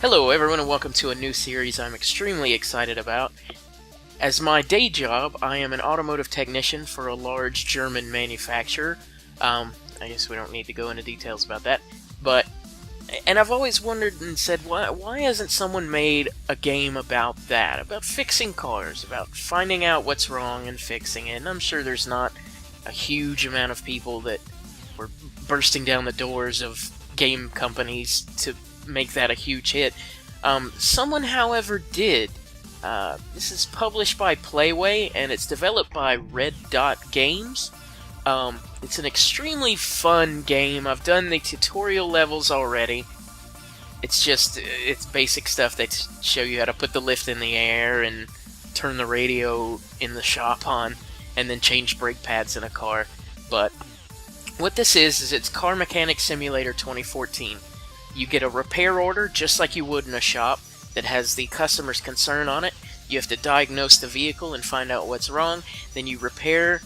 Hello everyone and welcome to a new series I'm extremely excited about. As my day job, I am an automotive technician for a large German manufacturer. I guess we don't need to go into details about that. And I've always wondered and said, why hasn't someone made a game about that? About fixing cars, about finding out what's wrong and fixing it. And I'm sure there's not a huge amount of people that were bursting down the doors of game companies to make that a huge hit. Someone, however, did. This is published by Playway, and it's developed by Red Dot Games. It's an extremely fun game. I've done the tutorial levels already. It's basic stuff. They show you how to put the lift in the air and turn the radio in the shop on, and then change brake pads in a car. But what this is it's Car Mechanic Simulator 2014. You get a repair order just like you would in a shop that has the customer's concern on it. You have to diagnose the vehicle and find out what's wrong. Then you repair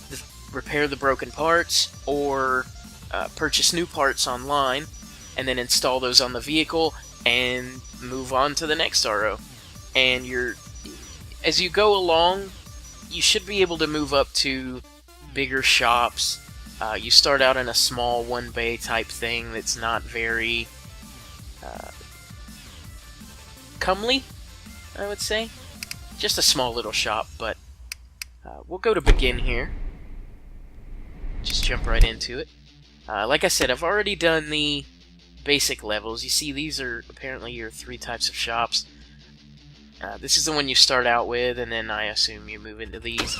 the broken parts or purchase new parts online and then install those on the vehicle and move on to the next RO. And as you go along, you should be able to move up to bigger shops. You start out in a small one-bay type thing that's not very comely, I would say. Just a small little shop, but we'll go to begin here. Just jump right into it. Like I said, I've already done the basic levels. You see, these are apparently your 3 types of shops. This is the one you start out with, and then I assume you move into these.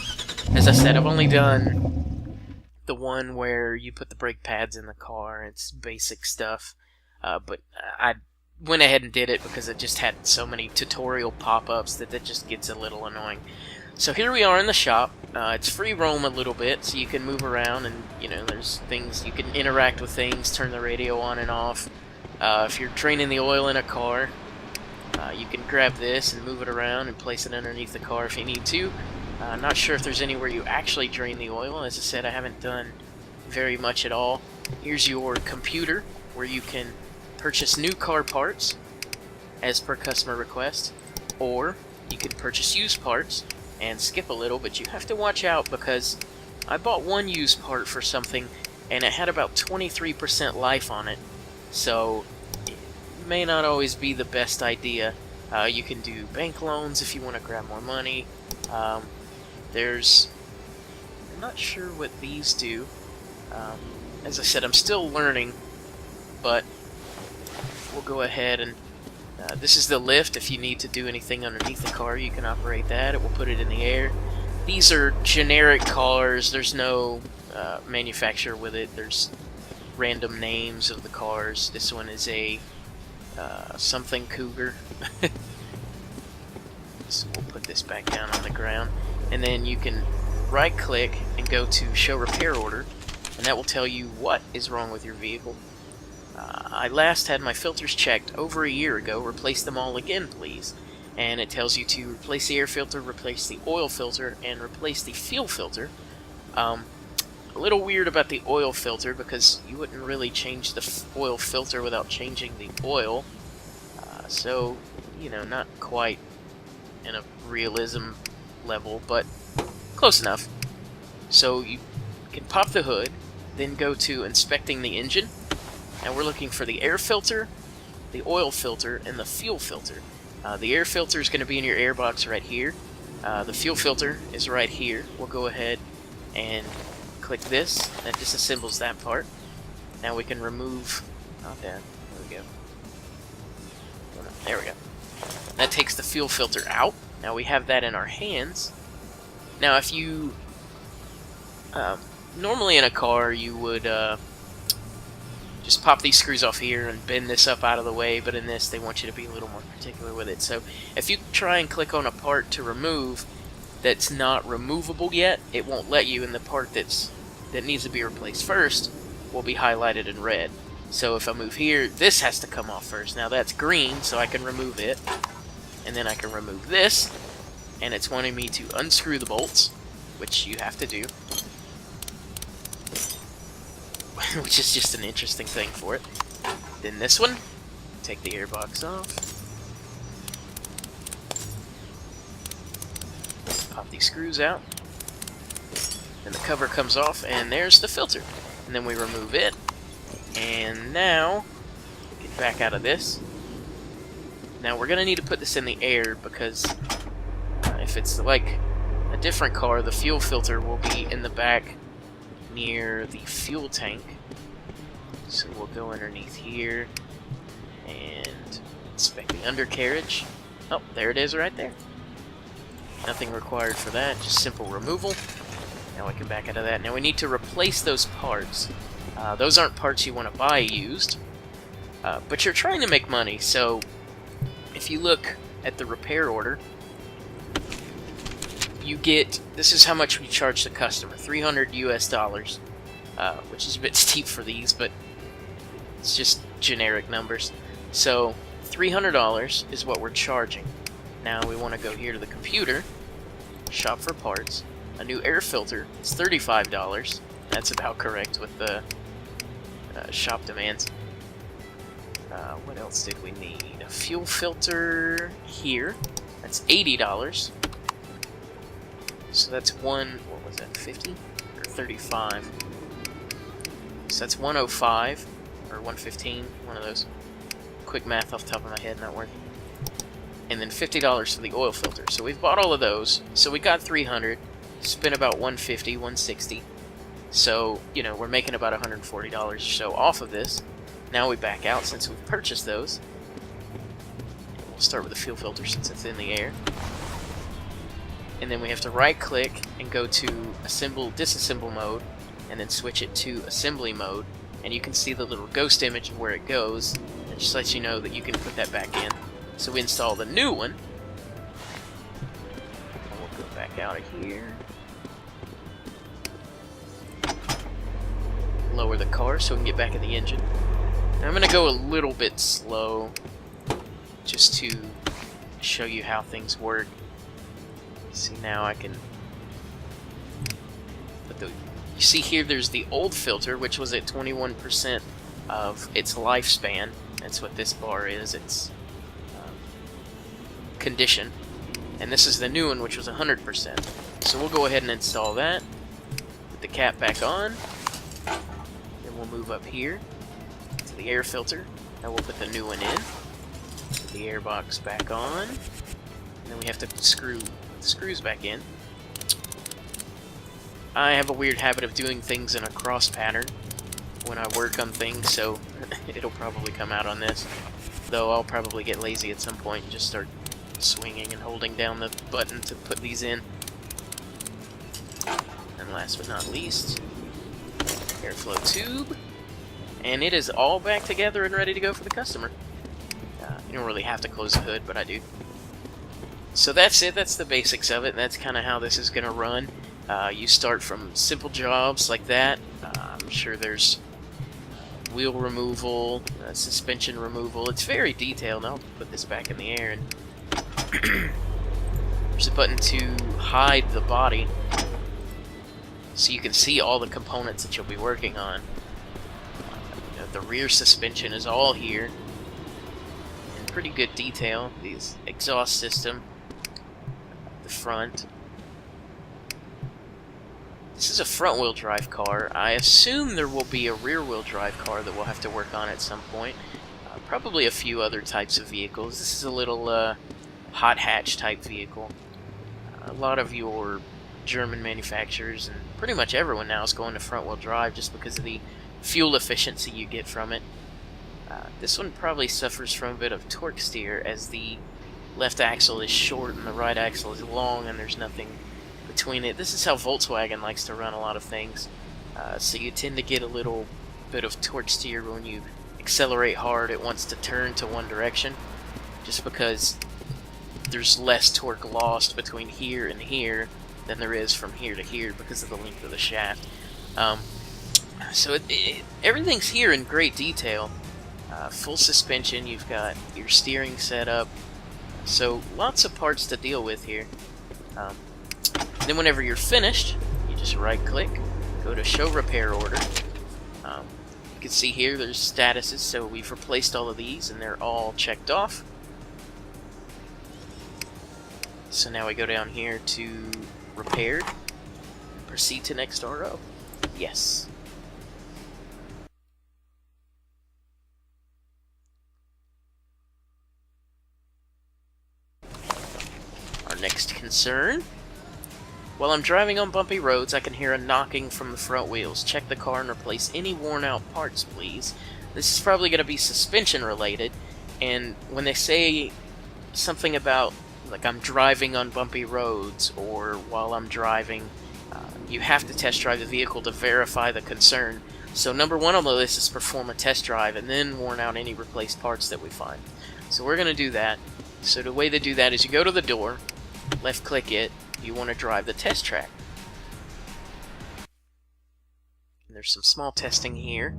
As I said, I've only done the one where you put the brake pads in the car. It's basic stuff, but I went ahead and did it because it just had so many tutorial pop-ups that just gets a little annoying. So here we are in the shop. It's free roam a little bit, so you can move around, and there's things you can interact with, things, turn the radio on and off. If you're draining the oil in a car, you can grab this and move it around and place it underneath the car if you need to. Not sure if there's anywhere you actually drain the oil. As I said, I haven't done very much at all. Here's your computer, where you can purchase new car parts as per customer request, or you can purchase used parts and skip a little, but you have to watch out because I bought one used part for something and it had about 23% life on it, so it may not always be the best idea. You can do bank loans if you want to grab more money. I'm not sure what these do. As I said, I'm still learning, but we'll go ahead and this is the lift. If you need to do anything underneath the car, you can operate that. It will put it in the air. These are generic cars. There's no manufacturer with it. There's random names of the cars. This one is a something Cougar. So we'll put this back down on the ground, and then you can right click and go to show repair order, and that will tell you what is wrong with your vehicle. I last had my filters checked over a year ago. Replace them all again, please. And it tells you to replace the air filter, replace the oil filter, and replace the fuel filter. A little weird about the oil filter because you wouldn't really change the oil filter without changing the oil. So, not quite in a realism level, but close enough. So you can pop the hood, then go to inspecting the engine. Now we're looking for the air filter, the oil filter, and the fuel filter. The air filter is going to be in your air box right here. The fuel filter is right here. We'll go ahead and click this. That disassembles that part. Now we can remove... Oh, there we go. There we go. That takes the fuel filter out. Now we have that in our hands. Now if you... normally in a car you would... just pop these screws off here and bend this up out of the way, but in this they want you to be a little more particular with it. So if you try and click on a part to remove that's not removable yet, it won't let you, and the part that needs to be replaced first will be highlighted in red. So if I move here, this has to come off first. Now that's green, so I can remove it, and then I can remove this, and it's wanting me to unscrew the bolts, which you have to do. Which is just an interesting thing for it. Then this one, take the airbox off. Pop these screws out. And the cover comes off, and there's the filter. And then we remove it. And now, get back out of this. Now we're going to need to put this in the air because if it's like a different car, the fuel filter will be in the back near the fuel tank. So we'll go underneath here and inspect the undercarriage. Oh, there it is right there. Nothing required for that, just simple removal. Now we can back out of that. Now we need to replace those parts. Those aren't parts you want to buy used, but you're trying to make money, so if you look at the repair order, you get, this is how much we charge the customer, $300 US, which is a bit steep for these, but it's just generic numbers. So $300 is what we're charging. Now we want to go here to the computer, shop for parts. A new air filter is $35. That's about correct with the shop demands. What else did we need? A fuel filter here. That's $80. So that's what was that, 50 or 35? So that's 105 or 115, one of those. Quick math off the top of my head, not working. And then $50 for the oil filter. So we've bought all of those. So we got 300. Spent about 150, 160. So, you know, we're making about $140 or so off of this. Now we back out since we've purchased those. We'll start with the fuel filter since it's in the air. And then we have to right click and go to assemble, disassemble mode, and then switch it to assembly mode. And you can see the little ghost image of where it goes. It just lets you know that you can put that back in. So we install the new one. And we'll go back out of here. Lower the car so we can get back in the engine. Now I'm going to go a little bit slow just to show you how things work. See, now I can put the, you see here there's the old filter, which was at 21% of its lifespan. That's what this bar is, its condition. And this is the new one, which was 100%. So we'll go ahead and install that. Put the cap back on. Then we'll move up here to the air filter. Now we'll put the new one in. Put the air box back on. And then we have to screw the screws back in. I have a weird habit of doing things in a cross pattern when I work on things, so it'll probably come out on this. Though I'll probably get lazy at some point and just start swinging and holding down the button to put these in. And last but not least, airflow tube. And it is all back together and ready to go for the customer. You don't really have to close the hood, but I do. So that's it, that's the basics of it, and that's kind of how this is going to run. You start from simple jobs like that. I'm sure there's wheel removal, suspension removal. It's very detailed. I'll put this back in the air, and there's a button to hide the body so you can see all the components that you'll be working on. You know, the rear suspension is all here in pretty good detail. The exhaust system, the front. This is a front-wheel drive car. I assume there will be a rear-wheel drive car that we'll have to work on at some point. Probably a few other types of vehicles. This is a little hot hatch type vehicle. A lot of your German manufacturers and pretty much everyone now is going to front-wheel drive just because of the fuel efficiency you get from it. This one probably suffers from a bit of torque steer as the left axle is short and the right axle is long and there's nothing between it. This is how Volkswagen likes to run a lot of things. So you tend to get a little bit of torque steer when you accelerate hard. It wants to turn to one direction just because there's less torque lost between here and here than there is from here to here because of the length of the shaft. So everything's here in great detail. Full suspension, you've got your steering set up, so lots of parts to deal with here. Then whenever you're finished, you just right click, go to show repair order. You can see here, there's statuses, so we've replaced all of these, and they're all checked off. So now we go down here to repaired, proceed to next RO. Yes. Our next concern. While I'm driving on bumpy roads, I can hear a knocking from the front wheels. Check the car and replace any worn-out parts, please. This is probably going to be suspension-related, and when they say something about, like, I'm driving on bumpy roads, or while I'm driving, you have to test drive the vehicle to verify the concern. So number one on the list is perform a test drive, and then worn out any replaced parts that we find. So we're going to do that. So the way to do that is you go to the door, left-click it, you want to drive the test track. And there's some small testing here.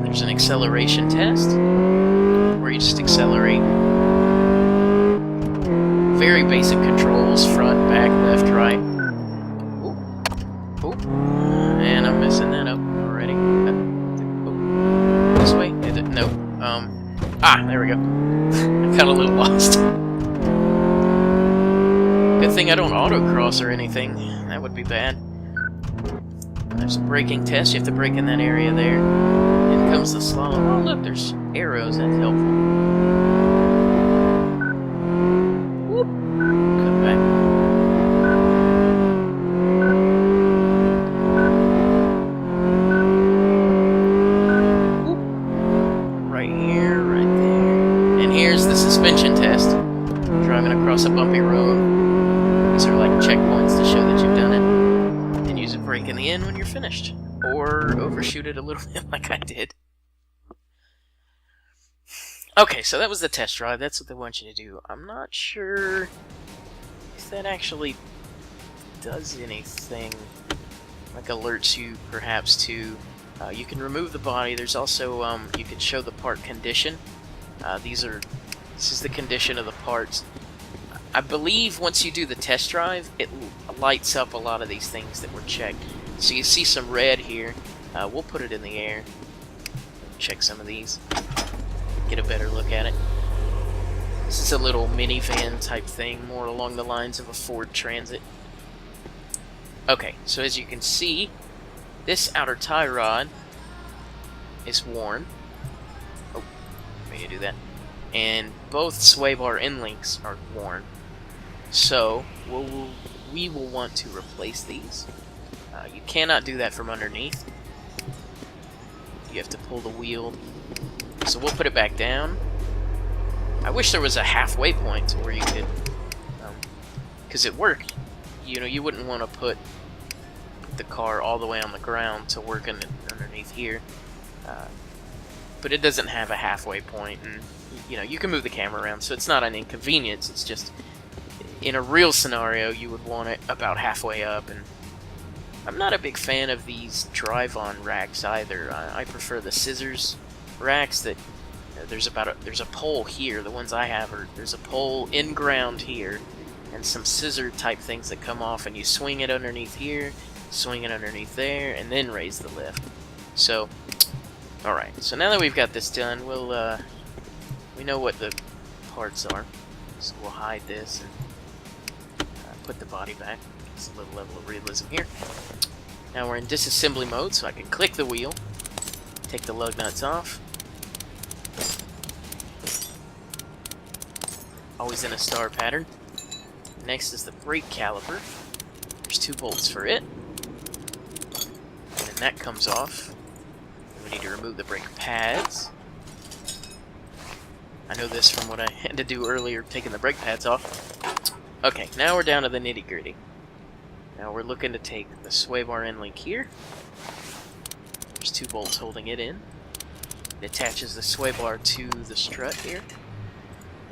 There's an acceleration test, where you just accelerate. Very basic controls, front, back, left, right. Oh, and I'm messing that up already. This way? No. There we go. I got a little lost. Good thing I don't autocross or anything. That would be bad. There's a braking test. You have to brake in that area there. In comes the slalom. Oh, look, there's arrows. That's helpful. Whoop. Cut back. Whoop. Right here, right there. And here's the suspension test. Driving across a bumpy road. These are like checkpoints to show that you've done it. And use a brake in the end when you're finished. Or overshoot it a little bit like I did. Okay, so that was the test drive. That's what they want you to do. I'm not sure if that actually does anything. Like alerts you perhaps to... you can remove the body. There's also, you can show the part condition. This is the condition of the parts. I believe once you do the test drive, it lights up a lot of these things that were checked. So you see some red here. We'll put it in the air. Check some of these. Get a better look at it. This is a little minivan type thing, more along the lines of a Ford Transit. Okay, so as you can see, this outer tie rod is worn. Oh, let me do that. And both sway bar end links are worn. So we will want to replace these. You cannot do that from underneath. You have to pull the wheel. So we'll put it back down. I wish there was a halfway point where you could, because it worked. You know, you wouldn't want to put the car all the way on the ground to work underneath here. But it doesn't have a halfway point, and you know, you can move the camera around, so it's not an inconvenience. It's just, in a real scenario, you would want it about halfway up. And I'm not a big fan of these drive-on racks either. I prefer the scissors racks that there's a pole here. The ones I have there's a pole in ground here, and some scissor type things that come off, and you swing it underneath here, swing it underneath there, and then raise the lift. So, all right. So now that we've got this done, we know what the parts are. So we'll hide this and put the body back. It's a little level of realism here. Now we're in disassembly mode, so I can click the wheel, take the lug nuts off. Always in a star pattern. Next is the brake caliper. There's 2 bolts for it. And that comes off. We need to remove the brake pads. I know this from what I had to do earlier, taking the brake pads off. Okay, now we're down to the nitty-gritty. Now we're looking to take the sway bar end link here. There's 2 bolts holding it in. It attaches the sway bar to the strut here.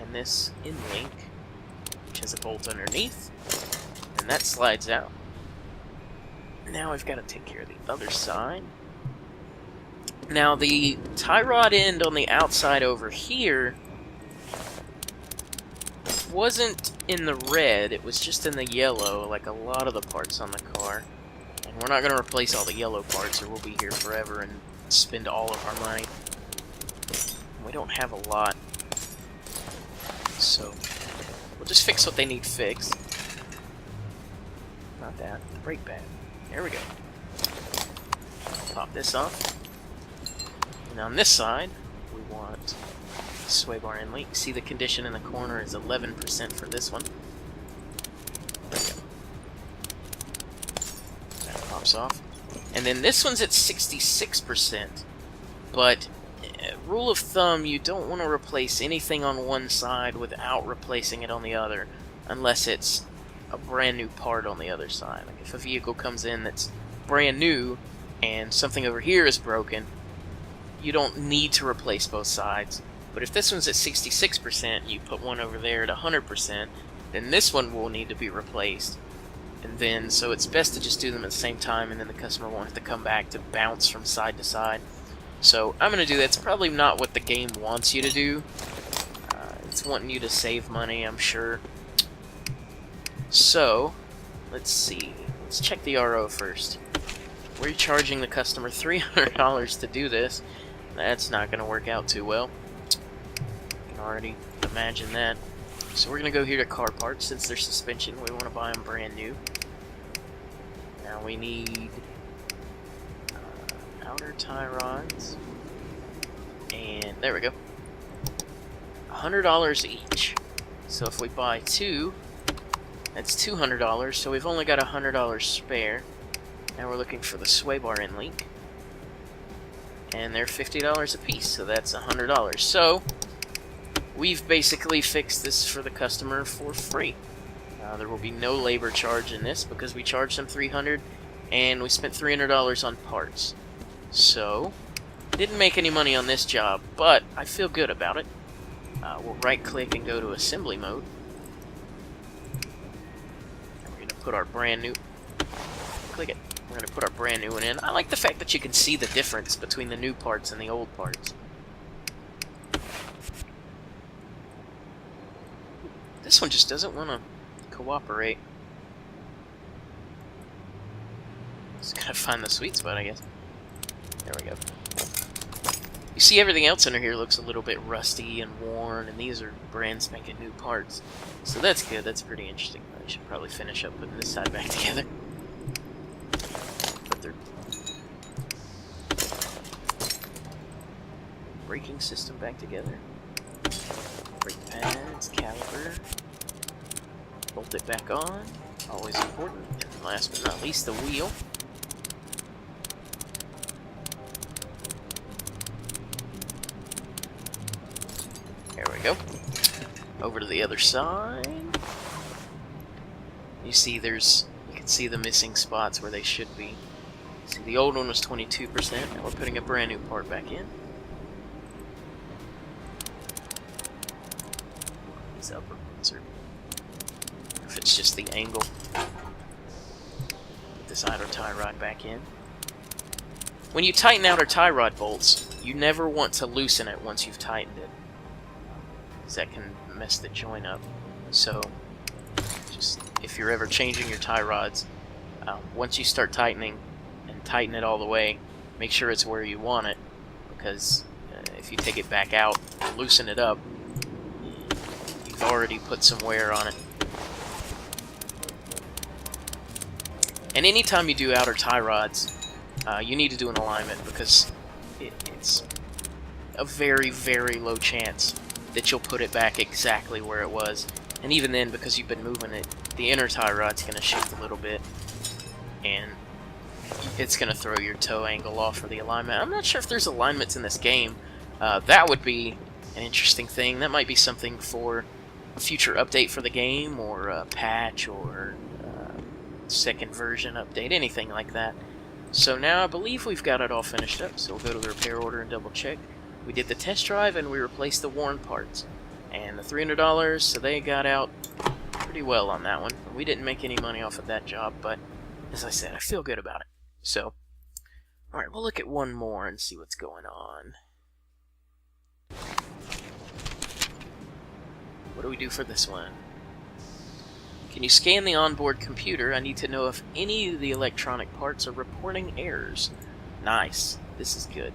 And this end link, which has a bolt underneath, and that slides out. Now I've got to take care of the other side. Now the tie rod end on the outside over here wasn't in the red, it was just in the yellow, like a lot of the parts on the car. And we're not going to replace all the yellow parts or we'll be here forever and spend all of our money. We don't have a lot. So, we'll just fix what they need fixed. Not that. The brake pad. There we go. Pop this off. And on this side, we want sway bar end link. See the condition in the corner is 11% for this one. There we go. That pops off. And then this one's at 66%. But, rule of thumb, you don't want to replace anything on one side without replacing it on the other. Unless it's a brand new part on the other side. Like if a vehicle comes in that's brand new and something over here is broken, you don't need to replace both sides. But if this one's at 66%, you put one over there at 100%, then this one will need to be replaced. And then, so it's best to just do them at the same time, and then the customer won't have to come back to bounce from side to side. So I'm going to do that. It's probably not what the game wants you to do. It's wanting you to save money, I'm sure. So, let's see. Let's check the RO first. We're charging the customer $300 to do this. That's not going to work out too well. You can already imagine that. So we're going to go here to car parts. Since they're suspension, we want to buy them brand new. Now we need outer tie rods. And there we go. $100 each. So if we buy two, that's $200, so we've only got $100 spare. Now we're looking for the sway bar end link. And they're $50 a piece, so that's $100. So, we've basically fixed this for the customer for free. There will be no labor charge in this because we charged them $300 and we spent $300 on parts. So, didn't make any money on this job, but I feel good about it. We'll right click and go to assembly mode. And we're going to put our brand new... Click it. We're going to put our brand new one in. I like the fact that you can see the difference between the new parts and the old parts. This one just doesn't want to cooperate. Just gotta find the sweet spot, I guess. There we go. You see everything else under here looks a little bit rusty and worn, and these are brand spanking new parts. So that's good, that's pretty interesting. I should probably finish up putting this side back together. Put their braking system back together. Brake pads, caliper. Bolt it back on, always important. And last but not least, the wheel. There we go. Over to the other side. You see you can see the missing spots where they should be. See, the old one was 22%, now we're putting a brand new part back in. These upper ones are... if it's just the angle. Put this outer tie rod back in. When you tighten outer tie rod bolts, you never want to loosen it once you've tightened it, because that can mess the joint up. So, just if you're ever changing your tie rods, once you start tightening and tighten it all the way, make sure it's where you want it, because if you take it back out and loosen it up, you've already put some wear on it. And anytime you do outer tie rods, you need to do an alignment, because it's a very, very low chance that you'll put it back exactly where it was. And even then, because you've been moving it, the inner tie rod's going to shift a little bit, and it's going to throw your toe angle off for the alignment. I'm not sure if there's alignments in this game. That would be an interesting thing. That might be something for a future update for the game, or a patch, or second version update, anything like that. So now I believe we've got it all finished up, so we'll go to the repair order and double check. We did the test drive and we replaced the worn parts. And the $300, so they got out pretty well on that one. We didn't make any money off of that job, but as I said, I feel good about it. So, alright, we'll look at one more and see what's going on. What do we do for this one? Can you scan the onboard computer? I need to know if any of the electronic parts are reporting errors. Nice. This is good.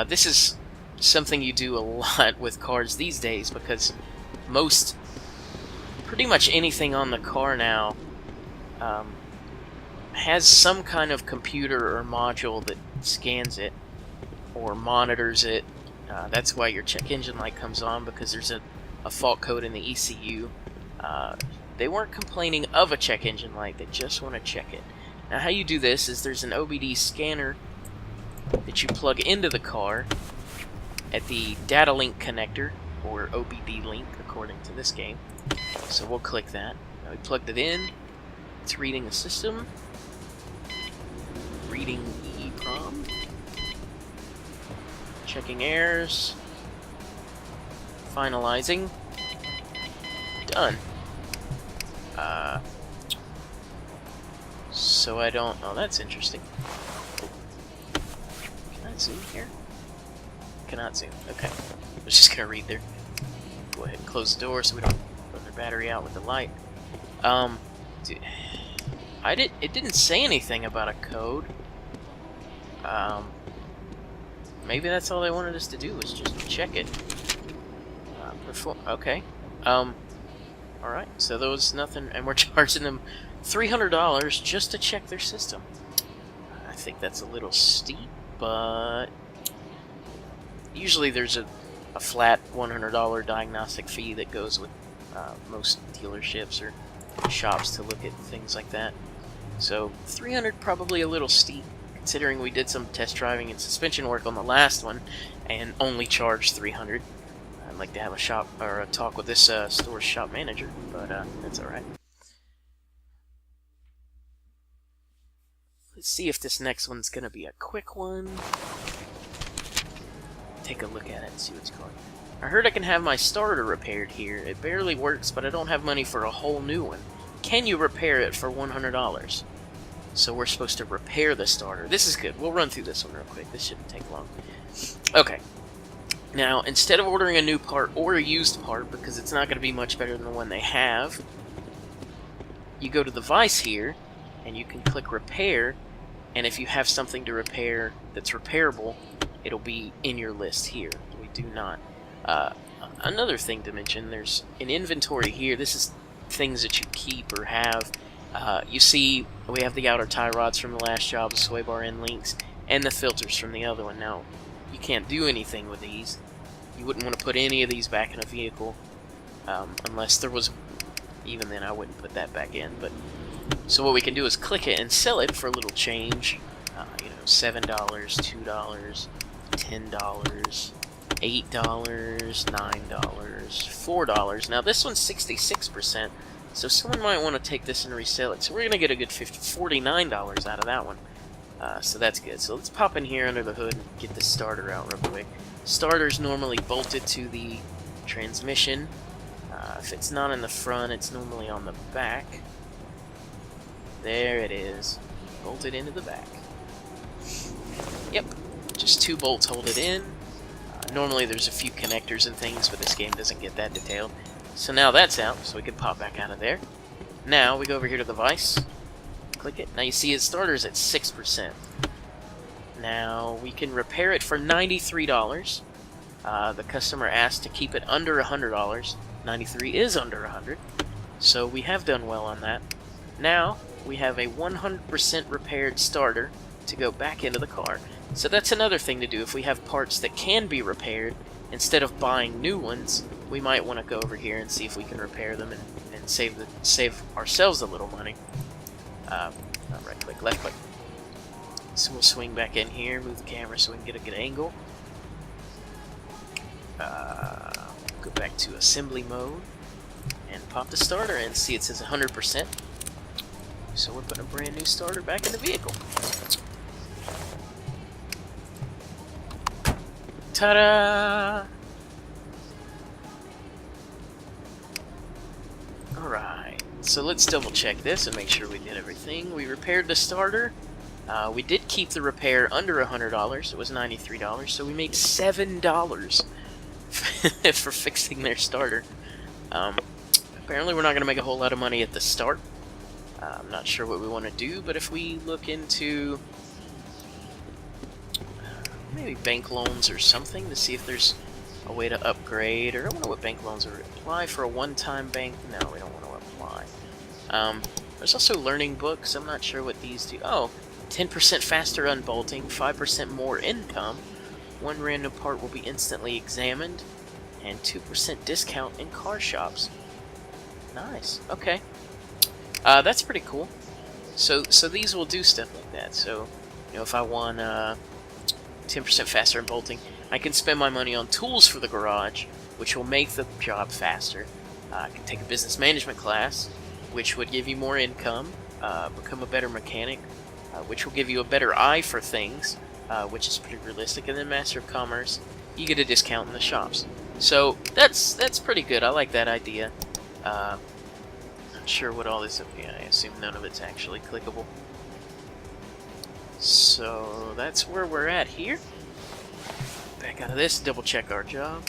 This is something you do a lot with cars these days, because pretty much anything on the car now has some kind of computer or module that scans it or monitors it. That's why your check engine light comes on, because there's a fault code in the ECU. They weren't complaining of a check engine light, they just want to check it. Now how you do this is there's an OBD scanner that you plug into the car at the data link connector, or OBD link according to this game. So we'll click that. Now we plugged it in. It's reading the system. Reading EEPROM. Checking errors. Finalizing. Done. So I don't... Oh, that's interesting. Can I zoom here? Cannot zoom. Okay. I was just gonna read there. Go ahead and close the door so we don't run their battery out with the light. Dude, it didn't say anything about a code. Maybe that's all they wanted us to do, was just check it. Okay. Alright, so there was nothing, and we're charging them $300 just to check their system. I think that's a little steep, but usually there's a flat $100 diagnostic fee that goes with most dealerships or shops to look at things like that. So $300 probably a little steep, considering we did some test driving and suspension work on the last one and only charged $300. I'd like to have a shop or a talk with this store's shop manager, but that's all right. Let's see if this next one's gonna be a quick one. Take a look at it and see what's going on. I heard I can have my starter repaired here. It barely works, but I don't have money for a whole new one. Can you repair it for $100? So we're supposed to repair the starter. This is good. We'll run through this one real quick. This shouldn't take long. Okay. Now, instead of ordering a new part or a used part, because it's not going to be much better than the one they have, you go to the Vice here, and you can click Repair, and if you have something to repair that's repairable, it'll be in your list here. We do not. Another thing to mention, there's an inventory here. This is things that you keep or have. You see, we have the outer tie rods from the last job, the sway bar end links, and the filters from the other one. Now, you can't do anything with these. You wouldn't want to put any of these back in a vehicle, unless there was... Even then, I wouldn't put that back in. But so what we can do is click it and sell it for a little change. You know, $7, $2, $10, $8, $9, $4. Now this one's 66%, so someone might want to take this and resell it. So we're gonna get a good $49 out of that one. So that's good. So let's pop in here under the hood and get the starter out real quick. Starter's normally bolted to the transmission. If it's not in the front, it's normally on the back. There it is. Bolted into the back. Yep. Just 2 bolts hold it in. Normally there's a few connectors and things, but this game doesn't get that detailed. So now that's out, so we can pop back out of there. Now we go over here to the Vice. Click it. Now you see its starter's at 6%. Now we can repair it for $93. The customer asked to keep it under $100. 93 is under 100, so we have done well on that. Now we have a 100% repaired starter to go back into the car. So that's another thing to do. If we have parts that can be repaired, instead of buying new ones, we might want to go over here and see if we can repair them and save ourselves a little money. Not right click, left click. So we'll swing back in here, move the camera so we can get a good angle. Go back to assembly mode and pop the starter in. See, it says 100%. So we're putting a brand new starter back in the vehicle. Ta-da! Alright, so let's double check this and make sure we did everything. We repaired the starter. We did keep the repair under $100. It was $93, so we made $7 for fixing their starter. Apparently we're not going to make a whole lot of money at the start. I'm not sure what we want to do, but if we look into maybe bank loans or something to see if there's a way to upgrade, or I don't know what bank loans are. Apply for a one-time bank? No, we don't want to apply. There's also learning books. I'm not sure what these do. Oh, 10% faster unbolting, 5% more income, one random part will be instantly examined, and 2% discount in car shops. Nice. Okay. That's pretty cool. So these will do stuff like that. So, you know, if I want 10% faster in bolting, I can spend my money on tools for the garage, which will make the job faster. I can take a business management class, which would give you more income, become a better mechanic, which will give you a better eye for things, which is pretty realistic, and then Master of Commerce, you get a discount in the shops. So that's pretty good. I like that idea. Not sure what all this. Yeah, I assume none of it's actually clickable. So that's where we're at here. Back out of this, double check our job.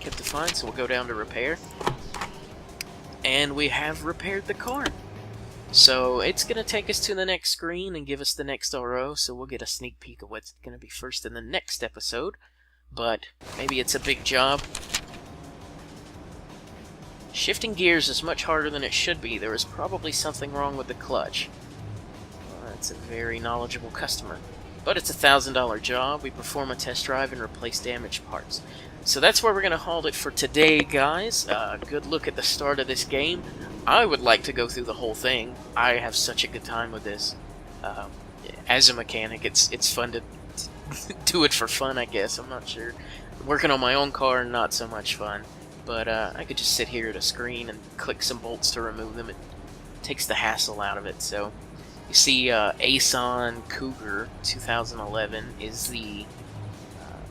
Kept it fine, so we'll go down to repair. And we have repaired the car. So it's going to take us to the next screen and give us the next RO, so we'll get a sneak peek of what's going to be first in the next episode. But maybe it's a big job. Shifting gears is much harder than it should be. There is probably something wrong with the clutch. Well, that's a very knowledgeable customer. But it's a $1,000 job. We perform a test drive and replace damaged parts. So that's where we're going to halt it for today, guys. Good look at the start of this game. I would like to go through the whole thing. I have such a good time with this. As a mechanic, it's fun to do it for fun, I guess. I'm not sure. Working on my own car, not so much fun. But I could just sit here at a screen and click some bolts to remove them. It takes the hassle out of it. So you see Ason Cougar 2011 is the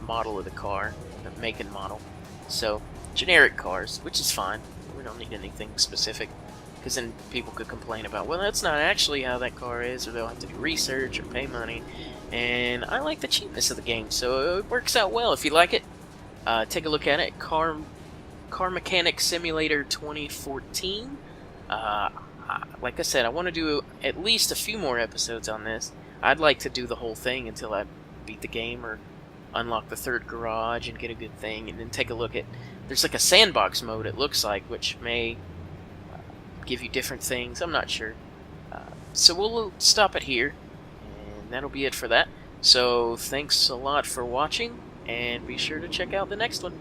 model of the car, the make and model. So generic cars, which is fine. We don't need anything specific, because then people could complain about, well, that's not actually how that car is, or they'll have to do research or pay money. And I like the cheapness of the game, so it works out well. If you like it, take a look at it. Car Mechanic Simulator 2014. Like I said, I want to do at least a few more episodes on this. I'd like to do the whole thing until I beat the game or unlock the third garage and get a good thing, and then take a look at... There's like a sandbox mode, it looks like, which may give you different things. I'm not sure. So we'll stop it here, and that'll be it for that. So thanks a lot for watching, and be sure to check out the next one.